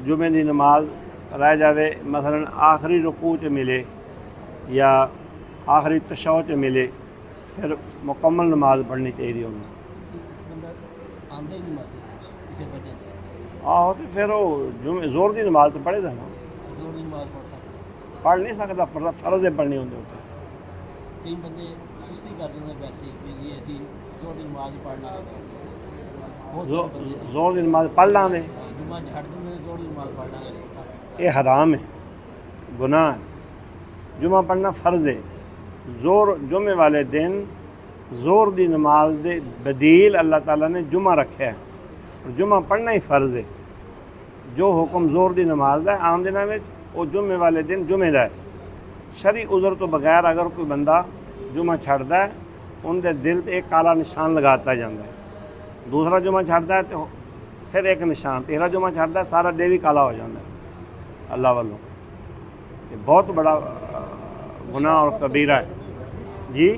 जुमे की नमाज रह जाए, मसलन आखिरी रुकू च मिले या आखिरी तशहहुद च मिले, फिर मुकम्मल नमाज पढ़नी चाहिए उन्हें। आहो तो फिर वो जुमे जोर की नमाज तो पढ़ेगा ना, पढ़ नहीं सकता, फर्ज है पढ़नी होंगे। कई बंदे सुस्ती कर देंगे वैसे भी जी असी जोर की नमाज पढ़ना, जोर की नमाज पढ़ लाने, जुम्मा छड़ देंगे जोर की नमाज पढ़ लांगे, ये हराम है, गुनाह है। जुमा पढ़ना फ़र्ज है। जोर जुमे वाले दिन जोर की नमाज दे बदील अल्लाह ताला ने जुमा रखा है, और जुमा पढ़ना ही फ़र्ज है। जो हुक्म जोर की नमाज का आम दिनों में वो जुमे वाले दिन जुमे का है। शरी उज़र तो बगैर अगर कोई बंदा जुमा छड़ता है, उनके दिल पर एक काला निशान लगाता जाता है। दूसरा जुमा छड़ता है तो फिर एक निशान, तेरा जुमा छड़ता है सारा दिल ही काला हो जाता है अल्लाह वालों। ये बहुत बड़ा गुनाह और कबीरा है जी।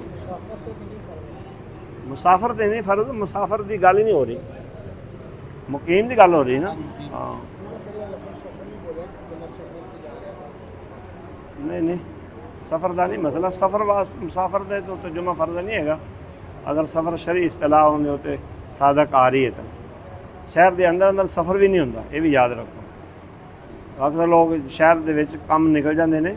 मुसाफर तो नहीं फ़र्ज, मुसाफर की गल ही नहीं हो रही, मुकीम की गल हो रही ना। हाँ नहीं सफ़र का नहीं मसला, सफ़र वास्ते मुसाफर दे तो जुमा फ़र्ज नहीं है। अगर सफ़र शरी इस्तिलाह होंगे तो सादक आ रही है, तो शहर के अंदर अंदर सफ़र भी नहीं होंदा, ये भी याद रखो। अक्सर लोग शहर के विच कम निकल जाते हैं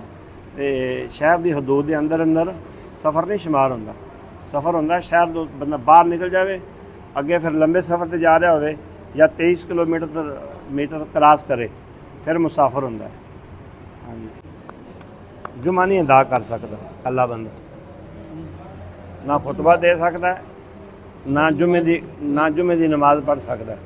तो शहर की हदूद के अंदर अंदर सफ़र नहीं शुमार होंदा। सफ़र होंदा शहर तो बंदा बाहर निकल जाए, अगे फिर लंबे सफ़र पर जा रहा हो या 23 किलोमीटर क्रॉस करे, फिर मुसाफर होंदा है। हाँ जी, जुमा नहीं अदा कर सकता कला बंदा, ना खुतबा दे सकता है, ना जुमे की नमाज पढ़ सकता है।